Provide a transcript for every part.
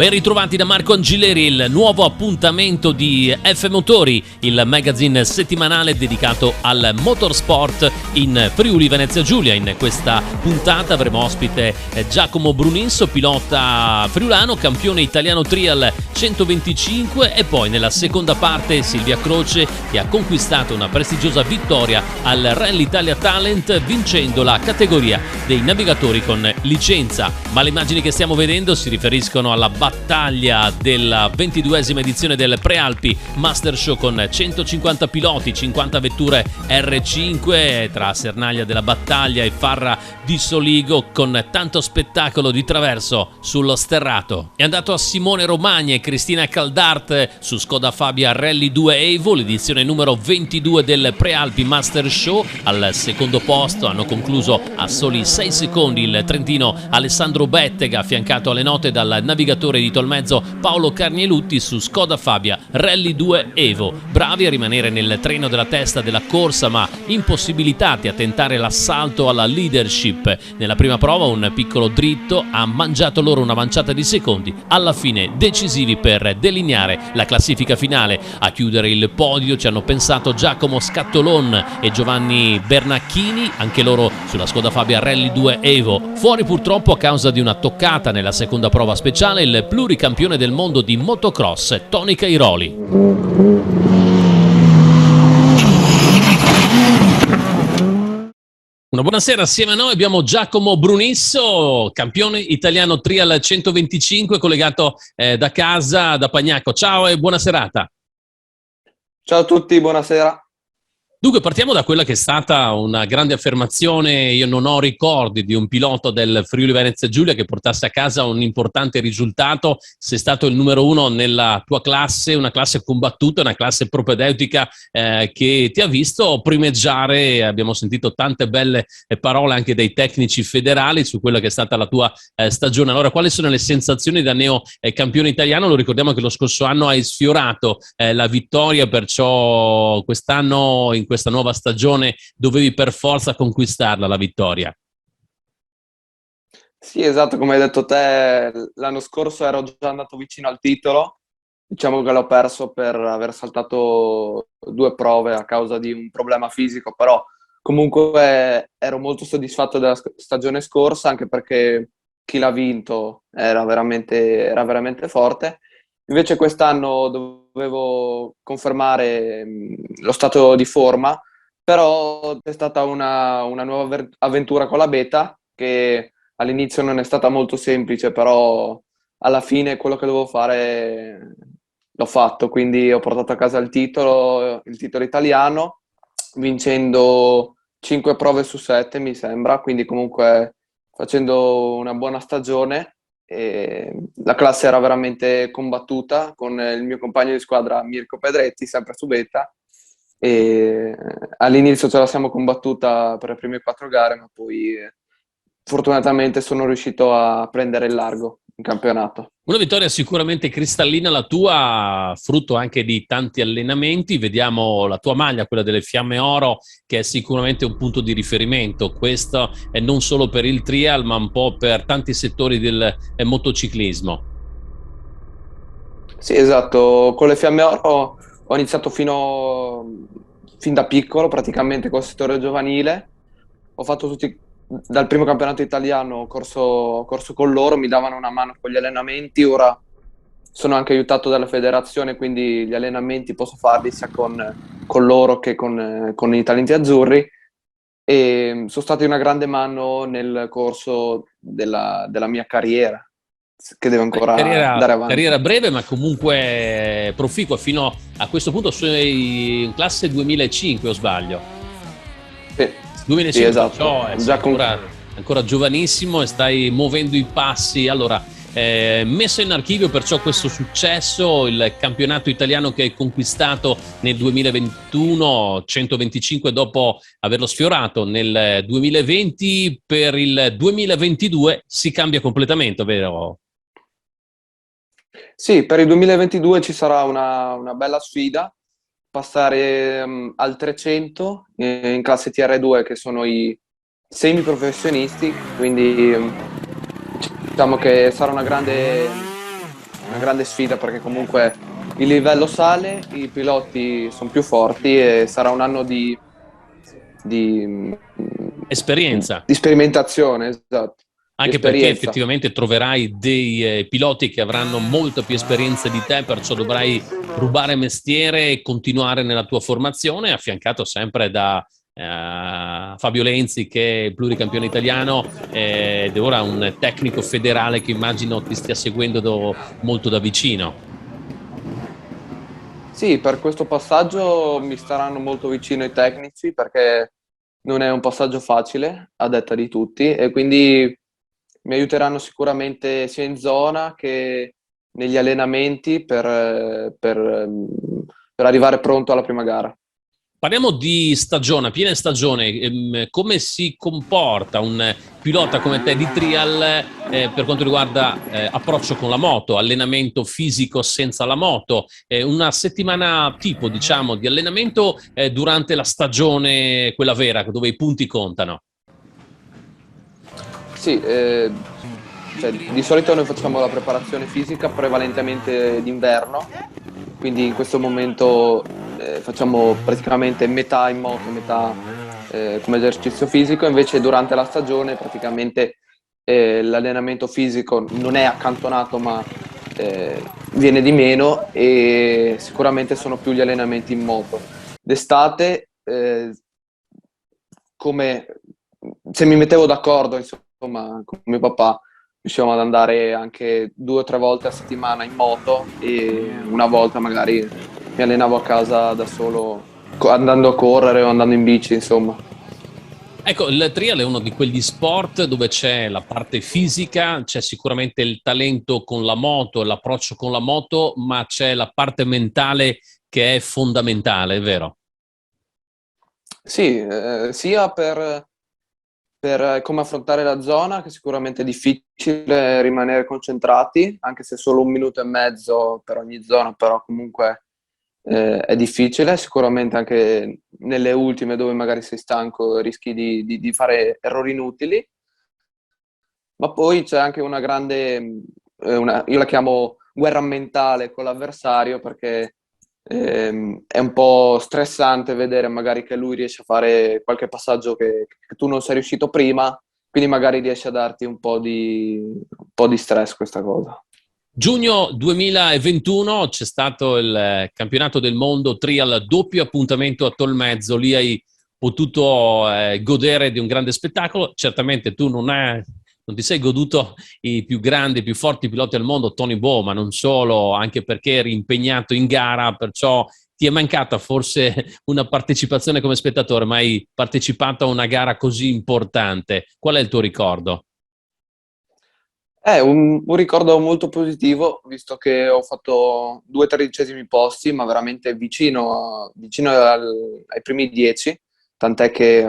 Ben ritrovati da Marco Angileri, il nuovo appuntamento di F Motori, il magazine settimanale dedicato al motorsport in Friuli Venezia Giulia. In questa puntata avremo ospite Giacomo Brunisso, pilota friulano, campione italiano trial 125, e poi nella seconda parte Silvia Croce, che ha conquistato una prestigiosa vittoria al Rally Italia Talent vincendo la categoria dei navigatori con licenza. Ma le immagini che stiamo vedendo si riferiscono alla battaglia della 22esima edizione del Prealpi Master Show con 150 piloti, 50 vetture R5 tra Sernaglia della Battaglia e Farra di Soligo, con tanto spettacolo di traverso sullo sterrato. È andato a Simone Romagna e Cristina Caldart su Skoda Fabia Rally 2 Evo, l'edizione numero 22 del Prealpi Master Show. Al secondo posto hanno concluso a soli 6 secondi il trentino Alessandro Bettega, affiancato alle note dal navigatore di Tolmezzo Paolo Carnielutti su Skoda Fabia Rally 2 Evo. Bravi a rimanere nel treno della testa della corsa, ma impossibilitati a tentare l'assalto alla leadership. Nella prima prova un piccolo dritto ha mangiato loro una manciata di secondi, alla fine decisivi per delineare la classifica finale. A chiudere il podio ci hanno pensato Giacomo Scattolon e Giovanni Bernacchini, anche loro sulla Skoda Fabia Rally 2 Evo. Fuori purtroppo a causa di una toccata nella seconda prova speciale il pluricampione del mondo di motocross Tony Cairoli. Una buonasera, assieme a noi abbiamo Giacomo Brunisso, campione italiano trial 125, collegato da casa, da Pagnacco. Ciao e buona serata. Ciao a tutti, buonasera. Dunque partiamo da quella che è stata una grande affermazione. Io non ho ricordi di un pilota del Friuli Venezia Giulia che portasse a casa un importante risultato. Sei stato il numero uno nella tua classe, una classe combattuta, una classe propedeutica che ti ha visto primeggiare. Abbiamo sentito tante belle parole anche dai tecnici federali su quella che è stata la tua stagione. Allora, quali sono le sensazioni da neo campione italiano? Lo ricordiamo che lo scorso anno hai sfiorato la vittoria, perciò quest'anno, in questa nuova stagione, dovevi per forza conquistarla la vittoria. Sì, esatto, come hai detto te, l'anno scorso ero già andato vicino al titolo. Diciamo che l'ho perso per aver saltato 2 prove a causa di un problema fisico, però comunque ero molto soddisfatto della stagione scorsa, anche perché chi l'ha vinto era veramente forte. Invece quest'anno dovevo confermare lo stato di forma, però è stata una nuova avventura con la beta, che all'inizio non è stata molto semplice, però alla fine quello che dovevo fare l'ho fatto, quindi ho portato a casa il titolo italiano, vincendo 5 prove su 7 mi sembra, quindi comunque facendo una buona stagione. La classe era veramente combattuta con il mio compagno di squadra Mirko Pedretti, sempre su beta, e all'inizio ce la siamo combattuta per le prime 4 gare, ma poi fortunatamente sono riuscito a prendere il largo in campionato. Una vittoria sicuramente cristallina la tua, frutto anche di tanti allenamenti. Vediamo la tua maglia, quella delle Fiamme Oro, che è sicuramente un punto di riferimento. Questo è non solo per il trial, ma un po' per tanti settori del motociclismo. Sì, esatto. Con le Fiamme Oro ho iniziato fin da piccolo, praticamente col settore giovanile. Ho fatto dal primo campionato italiano, ho corso con loro, mi davano una mano con gli allenamenti. Ora sono anche aiutato dalla federazione, quindi gli allenamenti posso farli sia con loro che con i talenti azzurri, e sono stati una grande mano nel corso della mia carriera, che devo ancora andare avanti. Carriera breve, ma comunque proficua. Fino a questo punto sei in classe 2005, o sbaglio? Sì. 2005, sì, esatto. È ancora giovanissimo e stai muovendo i passi. Allora, messo in archivio perciò questo successo, il campionato italiano che hai conquistato nel 2021, 125 dopo averlo sfiorato nel 2020. Per il 2022 si cambia completamente, vero? Sì, per il 2022 ci sarà una bella sfida, passare al 300 in classe TR2, che sono i semiprofessionisti, quindi diciamo che sarà una grande una grande sfida perché comunque il livello sale, i piloti sono più forti e sarà un anno di, Esperienza. di sperimentazione, esatto, di Anche perché esperienza. effettivamente troverai dei piloti che avranno molta più esperienza di te, perciò dovrai rubare mestiere e continuare nella tua formazione, affiancato sempre da Fabio Lenzi, che è pluricampione italiano ed è ora un tecnico federale che immagino ti stia seguendo molto da vicino. Sì, per questo passaggio mi staranno molto vicino i tecnici perché non è un passaggio facile, a detta di tutti, e quindi mi aiuteranno sicuramente sia in zona che negli allenamenti per arrivare pronto alla prima gara. Parliamo di stagione, piena stagione, come si comporta un pilota come te di trial per quanto riguarda approccio con la moto, allenamento fisico senza la moto, una settimana tipo diciamo di allenamento durante la stagione, quella vera, dove i punti contano. Sì, cioè, di solito noi facciamo la preparazione fisica prevalentemente d'inverno, quindi in questo momento facciamo praticamente metà in moto, metà come esercizio fisico, invece durante la stagione praticamente l'allenamento fisico non è accantonato ma viene di meno e sicuramente sono più gli allenamenti in moto. D'estate, come se mi mettevo d'accordo, insomma, con mio papà, riuscivamo ad andare anche 2 o 3 volte a settimana in moto e una volta magari mi allenavo a casa da solo, andando a correre o andando in bici, insomma. Ecco, il trial è uno di quegli sport dove c'è la parte fisica, c'è sicuramente il talento con la moto, l'approccio con la moto, ma c'è la parte mentale che è fondamentale, è vero? Sì, sia per come affrontare la zona, che sicuramente è difficile rimanere concentrati, anche se solo 1 minuto e mezzo per ogni zona, però comunque è difficile, sicuramente anche nelle ultime dove magari sei stanco rischi di fare errori inutili, ma poi c'è anche una grande, io la chiamo guerra mentale con l'avversario perché è un po' stressante vedere magari che lui riesce a fare qualche passaggio che tu non sei riuscito prima, quindi magari riesce a darti un po' di stress questa cosa. Giugno 2021 c'è stato il campionato del mondo trial, doppio appuntamento a Tolmezzo, lì hai potuto godere di un grande spettacolo, certamente tu non ti sei goduto i più grandi, i più forti piloti al mondo, Tony Bow, ma non solo, anche perché eri impegnato in gara, perciò ti è mancata forse una partecipazione come spettatore, ma hai partecipato a una gara così importante. Qual è il tuo ricordo? È un ricordo molto positivo, visto che ho fatto 2 tredicesimi posti, ma veramente vicino ai primi 10, tant'è che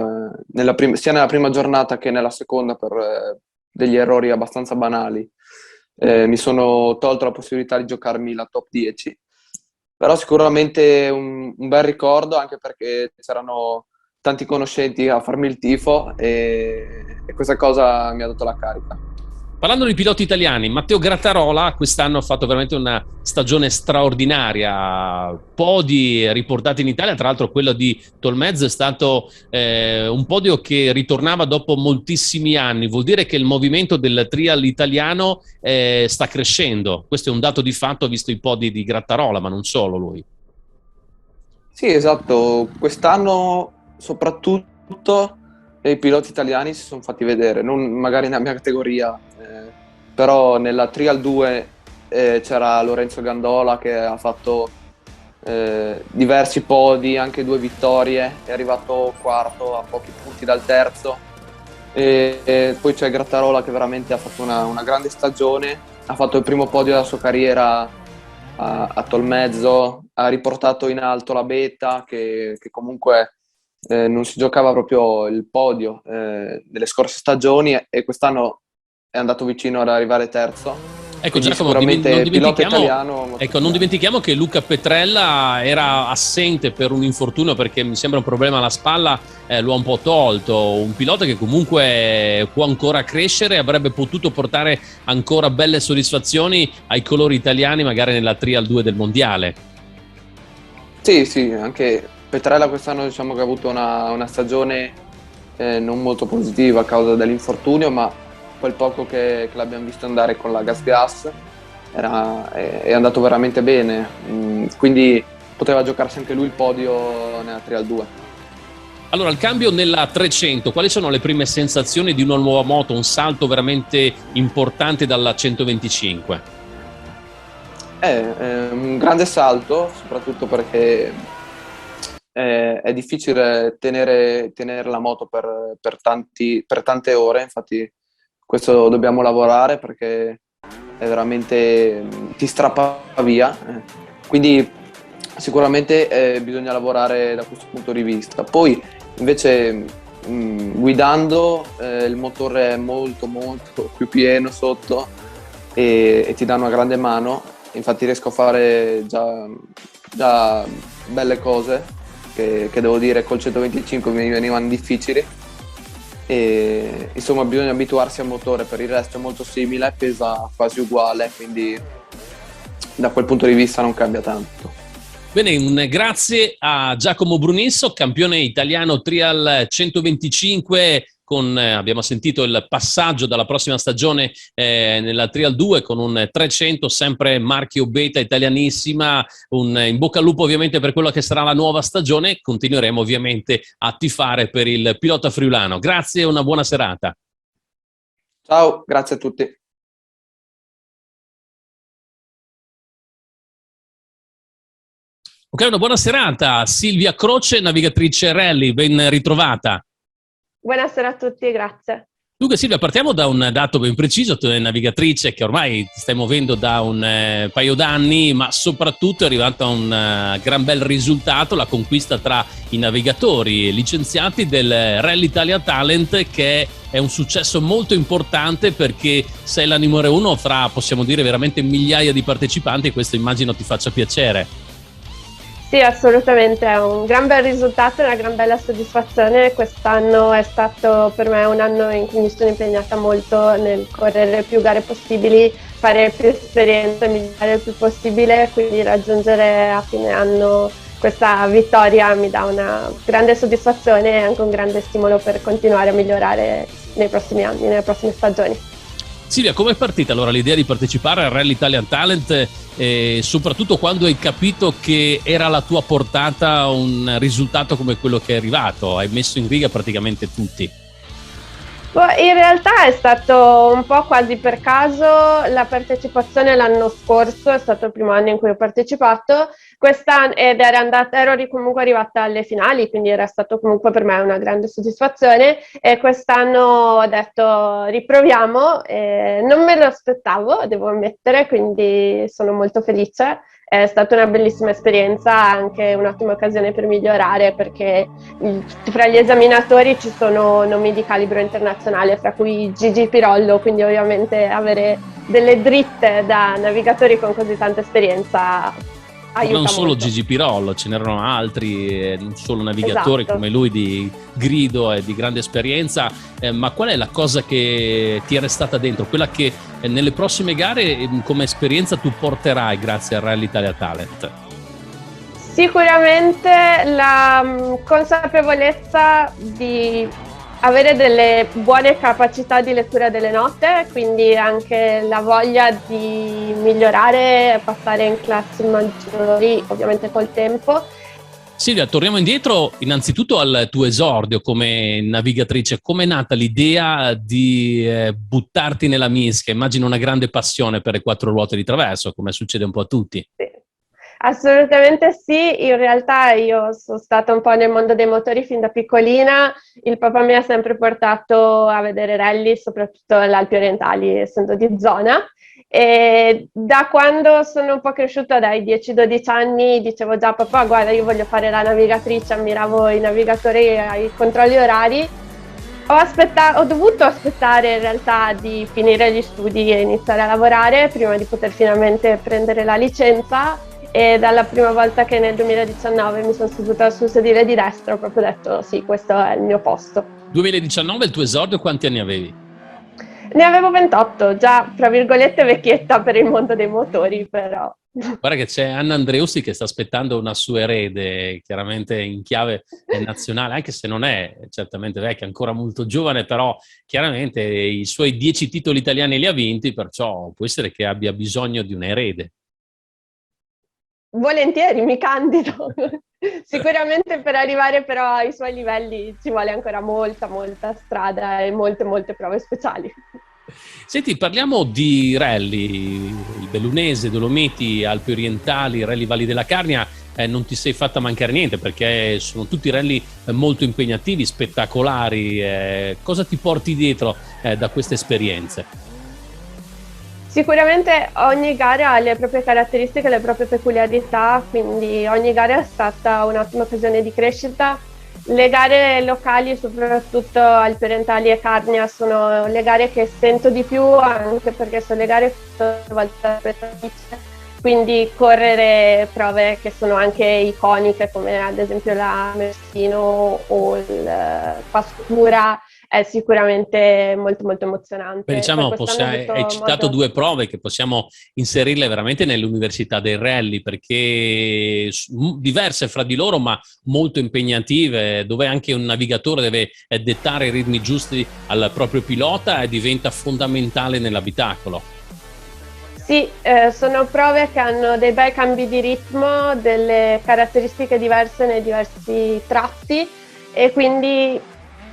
sia nella prima giornata che nella seconda, per degli errori abbastanza banali, mi sono tolto la possibilità di giocarmi la top 10. Però sicuramente un bel ricordo, anche perché c'erano tanti conoscenti a farmi il tifo e questa cosa mi ha dato la carica. Parlando di piloti italiani, Matteo Grattarola quest'anno ha fatto veramente una stagione straordinaria, podi riportati in Italia, tra l'altro quello di Tolmezzo è stato un podio che ritornava dopo moltissimi anni, vuol dire che il movimento del trial italiano sta crescendo, questo è un dato di fatto visto i podi di Grattarola, ma non solo lui. Sì, esatto. Quest'anno soprattutto i piloti italiani si sono fatti vedere, non magari nella mia categoria, però nella Trial 2 c'era Lorenzo Gandola che ha fatto diversi podi, anche 2 vittorie, è arrivato quarto a pochi punti dal terzo. E poi c'è Grattarola che veramente ha fatto una grande stagione, ha fatto il primo podio della sua carriera a Tolmezzo, ha riportato in alto la Beta che comunque non si giocava proprio il podio nelle scorse stagioni e quest'anno è andato vicino ad arrivare terzo. Ecco Quindi Giacomo, sicuramente pilota italiano. non dimentichiamo che Luca Petrella era assente per un infortunio perché mi sembra un problema alla spalla, lo ha un po' tolto, un pilota che comunque può ancora crescere, avrebbe potuto portare ancora belle soddisfazioni ai colori italiani magari nella Trial 2 del mondiale. Sì, anche Petrella quest'anno diciamo che ha avuto una stagione non molto positiva a causa dell'infortunio, ma quel poco che l'abbiamo visto andare con la Gas è andato veramente bene, quindi poteva giocarsi anche lui il podio nella Trial 2. Allora, il cambio nella 300, quali sono le prime sensazioni di una nuova moto, un salto veramente importante dalla 125? È un grande salto, soprattutto perché è difficile tenere la moto per tante ore, infatti questo dobbiamo lavorare perché è veramente ti strappa via, quindi sicuramente bisogna lavorare da questo punto di vista. Poi invece guidando il motore è molto più pieno sotto e ti dà una grande mano, infatti riesco a fare già belle cose che devo dire col 125 mi venivano difficili. E insomma bisogna abituarsi al motore, per il resto è molto simile, pesa quasi uguale, quindi da quel punto di vista non cambia tanto. Bene, un grazie a Giacomo Brunisso, campione italiano Trial 125 abbiamo sentito il passaggio dalla prossima stagione nella Trial 2 con un 300 sempre marchio beta italianissima, in bocca al lupo ovviamente per quella che sarà la nuova stagione, continueremo ovviamente a tifare per il pilota friulano. Grazie e una buona serata. Ciao, grazie a tutti. Ok, una buona serata. Silvia Croce, navigatrice rally, ben ritrovata. Buonasera a tutti, grazie. Dunque Silvia, partiamo da un dato ben preciso, tu sei navigatrice che ormai ti stai muovendo da un paio d'anni, ma soprattutto è arrivata a un gran bel risultato, la conquista tra i navigatori licenziati del Rally Italia Talent, che è un successo molto importante perché sei la numero uno fra, possiamo dire, veramente migliaia di partecipanti e questo immagino ti faccia piacere. Sì, assolutamente, è un gran bel risultato, una gran bella soddisfazione. Quest'anno è stato per me un anno in cui mi sono impegnata molto nel correre più gare possibili, fare più esperienze, migliorare il più possibile, quindi raggiungere a fine anno questa vittoria mi dà una grande soddisfazione e anche un grande stimolo per continuare a migliorare nei prossimi anni, nelle prossime stagioni. Silvia, come è partita allora l'idea di partecipare al Rally Italian Talent e soprattutto quando hai capito che era alla tua portata un risultato come quello che è arrivato? Hai messo in riga praticamente tutti. In realtà è stato un po' quasi per caso la partecipazione l'anno scorso, è stato il primo anno in cui ho partecipato, quest'anno ero comunque arrivata alle finali, quindi era stato comunque per me una grande soddisfazione e quest'anno ho detto riproviamo, non me lo aspettavo, devo ammettere, quindi sono molto felice. È stata una bellissima esperienza, anche un'ottima occasione per migliorare perché fra gli esaminatori ci sono nomi di calibro internazionale, fra cui Gigi Pirollo, quindi ovviamente avere delle dritte da navigatori con così tanta esperienza aiuta non solo molto. Gigi Pirollo, ce n'erano altri, non solo navigatori Esatto. come lui di grido e di grande esperienza, ma qual è la cosa che ti è restata dentro, quella che nelle prossime gare come esperienza tu porterai grazie al Rally Italia Talent? Sicuramente la consapevolezza di avere delle buone capacità di lettura delle note, quindi anche la voglia di migliorare, passare in classi maggiori, ovviamente col tempo. Silvia, torniamo indietro innanzitutto al tuo esordio come navigatrice. Come è nata l'idea di buttarti nella mischia? Immagino una grande passione per le quattro ruote di traverso, come succede un po' a tutti. Sì. Assolutamente sì, in realtà io sono stata un po' nel mondo dei motori fin da piccolina, il papà mi ha sempre portato a vedere rally, soprattutto le Alpi orientali, essendo di zona, e da quando sono un po' cresciuta, dai 10-12 anni, dicevo già papà guarda io voglio fare la navigatrice, ammiravo i navigatori ai controlli orari. Ho dovuto aspettare in realtà di finire gli studi e iniziare a lavorare prima di poter finalmente prendere la licenza, e dalla prima volta che nel 2019 mi sono seduta sul sedile di destra ho proprio detto sì, questo è il mio posto. 2019 il tuo esordio, quanti anni avevi? Ne avevo 28, già tra virgolette vecchietta per il mondo dei motori, però. Guarda che c'è Anna Andreussi che sta aspettando una sua erede, chiaramente in chiave nazionale, anche se non è certamente vecchia, ancora molto giovane, però chiaramente i suoi 10 titoli italiani li ha vinti, perciò può essere che abbia bisogno di un erede. Volentieri, mi candido. Sicuramente per arrivare però ai suoi livelli ci vuole ancora molta strada e molte prove speciali. Senti, parliamo di rally, il Bellunese, Dolomiti, Alpi Orientali, Rally Valli della Carnia. Non ti sei fatta mancare niente perché sono tutti rally molto impegnativi, spettacolari. Cosa ti porti dietro da queste esperienze? Sicuramente ogni gara ha le proprie caratteristiche, le proprie peculiarità, quindi ogni gara è stata un'ottima occasione di crescita. Le gare locali, soprattutto Alpi Orientali e Carnia, sono le gare che sento di più, anche perché sono le gare che quindi correre prove che sono anche iconiche, come ad esempio la Mersino o il Pascura, è sicuramente molto emozionante. Beh, diciamo, hai citato due prove che possiamo inserirle veramente nell'università dei rally, perché diverse fra di loro ma molto impegnative, dove anche un navigatore deve dettare i ritmi giusti al proprio pilota e diventa fondamentale nell'abitacolo. Sì, sono prove che hanno dei bei cambi di ritmo, delle caratteristiche diverse nei diversi tratti, e quindi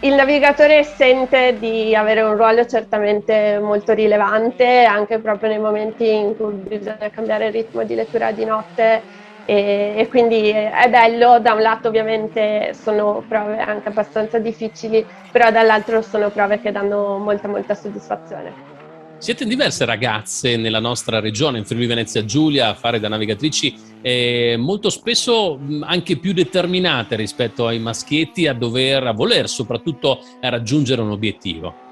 il navigatore sente di avere un ruolo certamente molto rilevante, anche proprio nei momenti in cui bisogna cambiare il ritmo di lettura di notte, e quindi è bello. Da un lato ovviamente sono prove anche abbastanza difficili, però dall'altro sono prove che danno molta soddisfazione. Siete diverse ragazze nella nostra regione, in Friuli Venezia Giulia, a fare da navigatrici, molto spesso anche più determinate rispetto ai maschietti a voler soprattutto raggiungere un obiettivo.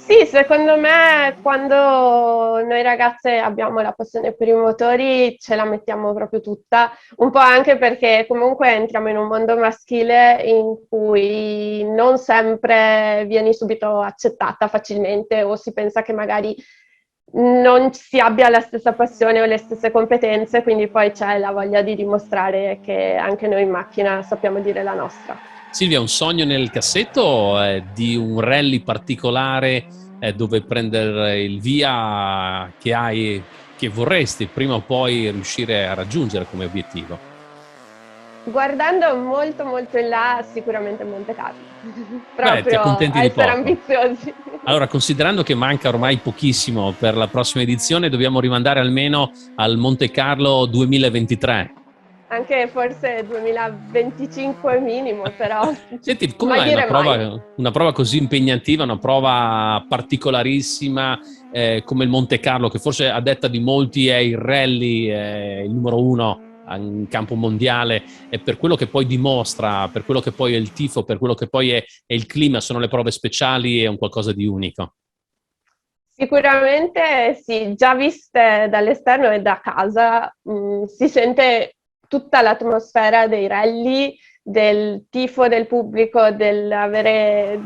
Sì, secondo me quando noi ragazze abbiamo la passione per i motori ce la mettiamo proprio tutta, un po' anche perché comunque entriamo in un mondo maschile in cui non sempre vieni subito accettata facilmente, o si pensa che magari non si abbia la stessa passione o le stesse competenze, quindi poi c'è la voglia di dimostrare che anche noi in macchina sappiamo dire la nostra. Silvia, un sogno nel cassetto di un rally particolare dove prendere il via che vorresti prima o poi riuscire a raggiungere come obiettivo? Guardando molto in là, sicuramente Monte Carlo. Proprio ti accontenti di essere poco. ambiziosi. Allora, considerando che manca ormai pochissimo per la prossima edizione, dobbiamo rimandare almeno al Monte Carlo 2023. Anche forse 2025 minimo, però. Senti, come mai una prova così impegnativa, una prova particolarissima come il Monte Carlo, che forse a detta di molti è il rally il numero uno in campo mondiale, e per quello che poi dimostra, per quello che poi è il tifo, per quello che poi è il clima, sono le prove speciali, è un qualcosa di unico? Sicuramente sì, già viste dall'esterno e da casa si sente tutta l'atmosfera dei rally, del tifo del pubblico, dell'essere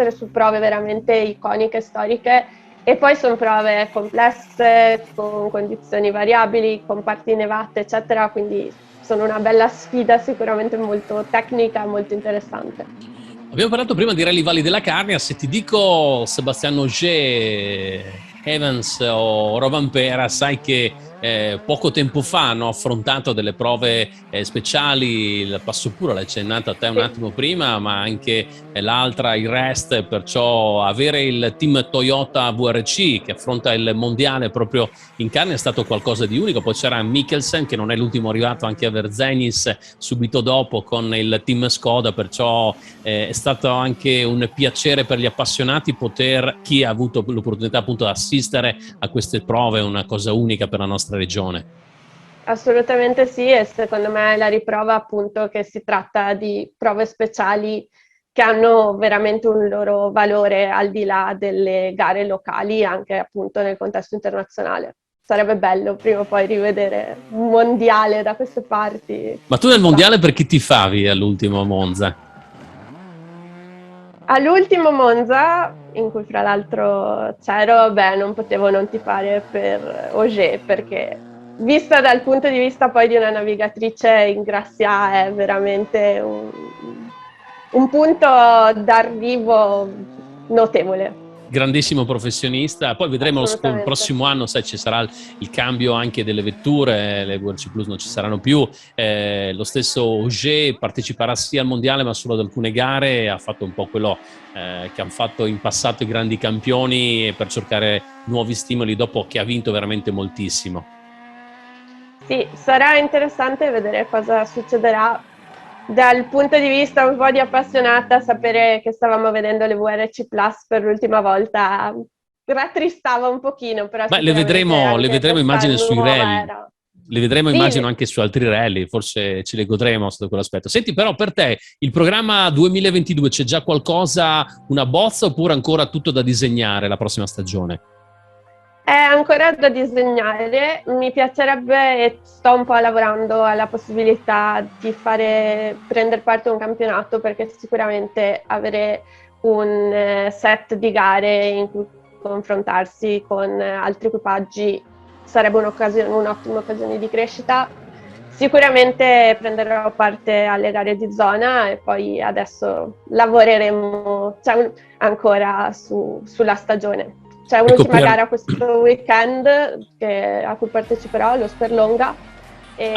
su prove veramente iconiche, storiche, e poi sono prove complesse, con condizioni variabili, con parti nevate, eccetera, quindi sono una bella sfida, sicuramente molto tecnica e molto interessante. Abbiamo parlato prima di Rally Valli della Carnia. Se ti dico Sébastien Ogier, Evans o Rovanpera, sai che poco tempo fa hanno affrontato delle prove speciali. Il Passopura l'hai accennato a te un attimo prima, ma anche l'altra, il Rest, perciò avere il team Toyota VRC che affronta il mondiale proprio in Carnia è stato qualcosa di unico. Poi c'era Mikkelsen, che non è l'ultimo arrivato, anche a Verzenis subito dopo con il team Skoda, perciò è stato anche un piacere per gli appassionati poter, chi ha avuto l'opportunità appunto di assistere a queste prove, è una cosa unica per la nostra regione. Assolutamente sì, e secondo me la riprova appunto che si tratta di prove speciali che hanno veramente un loro valore al di là delle gare locali, anche appunto nel contesto internazionale. Sarebbe bello prima o poi rivedere un mondiale da queste parti. Ma tu nel mondiale per chi tifavi all'ultimo Monza? All'ultimo Monza, in cui fra l'altro c'ero, non potevo non tifare per Ogier, perché vista dal punto di vista poi di una navigatrice, Ingrassia è veramente un punto d'arrivo notevole. Grandissimo professionista, poi vedremo il prossimo anno, sai, ci sarà il cambio anche delle vetture, le WRC Plus non ci saranno più, lo stesso Ogier parteciperà sia al mondiale ma solo ad alcune gare, ha fatto un po' quello che hanno fatto in passato i grandi campioni per cercare nuovi stimoli dopo che ha vinto veramente moltissimo. Sì, sarà interessante vedere cosa succederà. Dal punto di vista un po' di appassionata, sapere che stavamo vedendo le WRC Plus per l'ultima volta rattristava un pochino, però le vedremo immagino sui rally. Le vedremo immagino anche su altri rally, forse ce le godremo sotto quell'aspetto. Senti, però per te il programma 2022 c'è già qualcosa, una bozza, oppure ancora tutto da disegnare la prossima stagione? È ancora da disegnare, mi piacerebbe e sto un po' lavorando alla possibilità di prendere parte a un campionato, perché sicuramente avere un set di gare in cui confrontarsi con altri equipaggi sarebbe un'ottima occasione di crescita. Sicuramente prenderò parte alle gare di zona e poi adesso lavoreremo ancora sulla stagione. C'è un'ultima gara questo weekend a cui parteciperò, lo Sperlonga.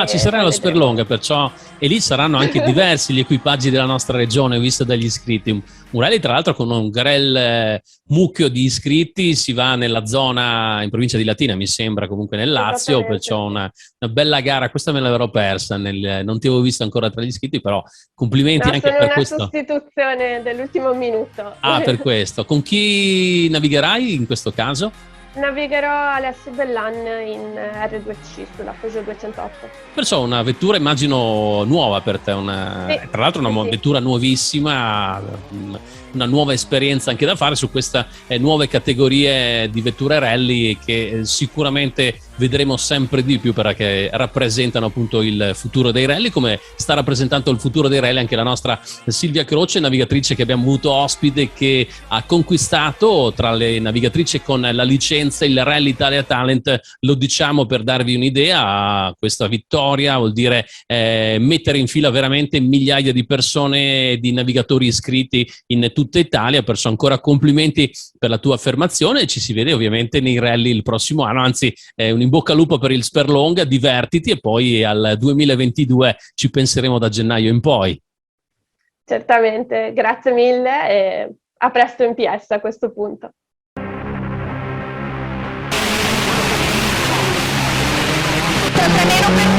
Ci sarà lo Sperlonga, perciò, e lì saranno anche diversi gli equipaggi della nostra regione, visto dagli iscritti. Un rally tra l'altro con un grel mucchio di iscritti, si va nella zona in provincia di Latina, mi sembra, comunque nel Lazio, perciò una bella gara. Questa me l'avevo persa, non ti avevo visto ancora tra gli iscritti, però complimenti anche per questo. Sono una sostituzione dell'ultimo minuto. Per questo. Con chi navigherai in questo caso? Navigherò Alessio Bellan in R2C sulla Peugeot 208. Perciò una vettura immagino nuova per te, sì, tra l'altro una vettura nuovissima, una nuova esperienza anche da fare su queste nuove categorie di vetture rally che sicuramente vedremo sempre di più, perché rappresentano appunto il futuro dei rally, come sta rappresentando il futuro dei rally anche la nostra Silvia Croce, navigatrice che abbiamo avuto ospite, che ha conquistato tra le navigatrici con la licenza il Rally Italia Talent. Lo diciamo per darvi un'idea, questa vittoria vuol dire mettere in fila veramente migliaia di persone, di navigatori iscritti in tutta Italia, perciò ancora complimenti per la tua affermazione. Ci si vede ovviamente nei rally il prossimo anno, anzi un in bocca al lupo per il Sperlonga, divertiti, e poi al 2022 ci penseremo da gennaio in poi. Certamente, grazie mille e a presto in PS a questo punto. Nero per